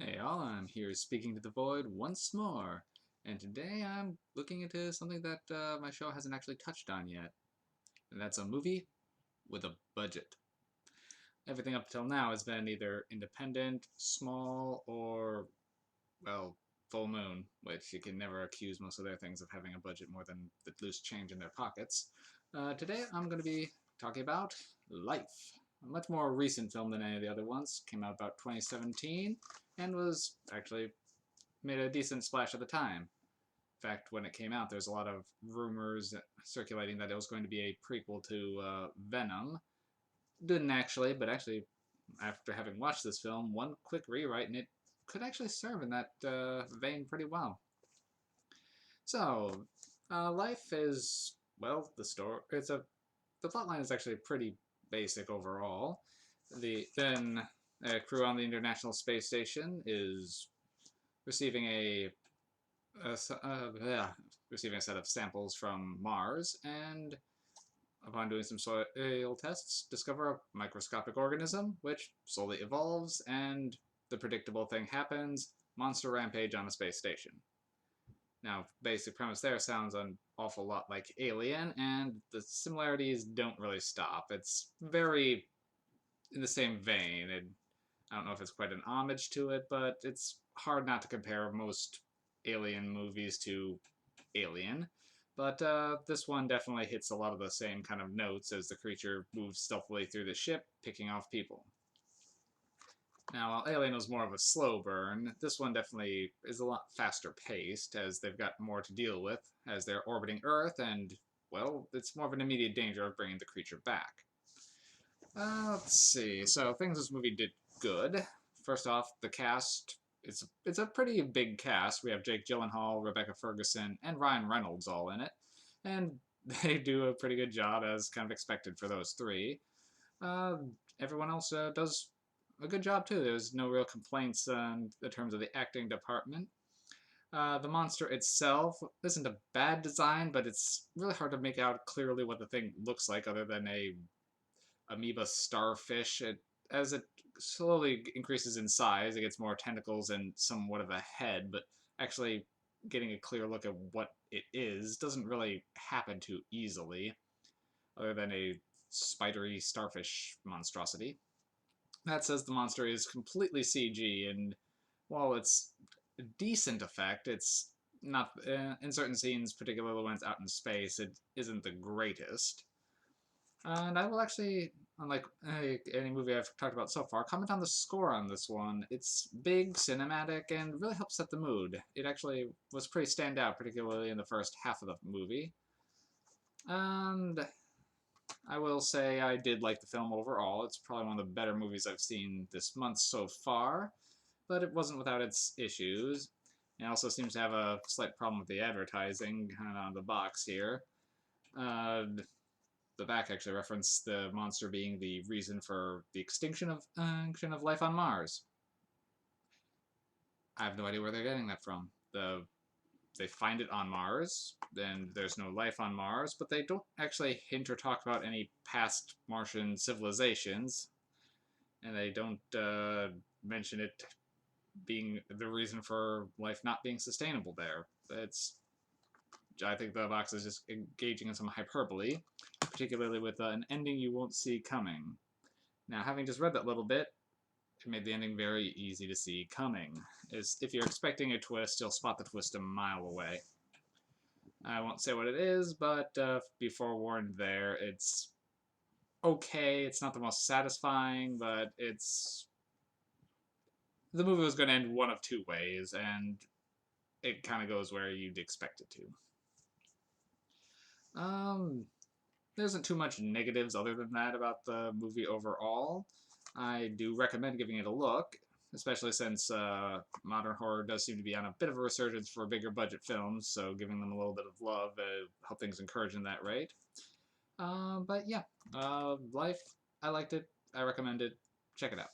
Hey all, I'm here speaking to the void once more, and today I'm looking into something that my show hasn't actually touched on yet, and that's a movie with a budget. Everything up till now has been either independent, small, or, well, full moon, which you can never accuse most of their things of having a budget more than the loose change in their pockets. Today I'm going to be talking about Life, a much more recent film than any of the other ones. Came out about 2017 and was actually made a decent splash at the time. In fact, when it came out, there's a lot of rumors circulating that it was going to be a prequel to Venom. Didn't actually, but actually, after having watched this film, one quick rewrite and it could actually serve in that vein pretty well. So, life is well, the story. The plotline is actually pretty basic overall. Then a crew on the International Space Station is receiving receiving a set of samples from Mars, and upon doing some soil tests, discover a microscopic organism which slowly evolves, and the predictable thing happens: monster rampage on a space station. Now, basic premise there sounds an awful lot like Alien, and the similarities don't really stop. It's very in the same vein. I don't know if it's quite an homage to it, but it's hard not to compare most Alien movies to Alien. But this one definitely hits a lot of the same kind of notes as the creature moves stealthily through the ship, picking off people. Now, while Alien was more of a slow burn, this one definitely is a lot faster paced, as they've got more to deal with, as they're orbiting Earth, and, well, it's more of an immediate danger of bringing the creature back. Let's see. So things this movie did good. First off, the cast. It's a pretty big cast. We have Jake Gyllenhaal, Rebecca Ferguson, and Ryan Reynolds all in it, and they do a pretty good job as kind of expected for those three. Uh, Everyone else does a good job too. There's no real complaints in terms of the acting department. The monster itself isn't a bad design, but it's really hard to make out clearly what the thing looks like other than a amoeba starfish. As it slowly increases in size, it gets more tentacles and somewhat of a head, but actually getting a clear look at what it is doesn't really happen too easily, other than a spidery starfish monstrosity. That says the monster is completely CG, and while it's a decent effect, it's not, in certain scenes, particularly when it's out in space, it isn't the greatest. And I will actually, unlike any movie I've talked about so far, comment on the score on this one. It's big, cinematic, and really helps set the mood. It actually was pretty standout, particularly in the first half of the movie. And I will say I did like the film overall. It's probably one of the better movies I've seen this month so far, but it wasn't without its issues. It also seems to have a slight problem with the advertising kind of on the box here. Uh, the back actually referenced the monster being the reason for the extinction of life on Mars. I have no idea where they're getting that from. They find it on Mars, then there's no life on Mars, but they don't actually hint or talk about any past Martian civilizations, and they don't mention it being the reason for life not being sustainable there. I think the box is just engaging in some hyperbole, particularly with an ending you won't see coming. Now, having just read that little bit, it made the ending very easy to see coming. If you're expecting a twist, you'll spot the twist a mile away. I won't say what it is, but be forewarned there. It's okay. It's not the most satisfying, but it's... The movie was going to end one of two ways, and it kind of goes where you'd expect it to. Um, there isn't too much negatives other than that about the movie overall. I do recommend giving it a look, especially since modern horror does seem to be on a bit of a resurgence for bigger budget films, so giving them a little bit of love help things encourage in that rate. But yeah, Life, I liked it. I recommend it. Check it out.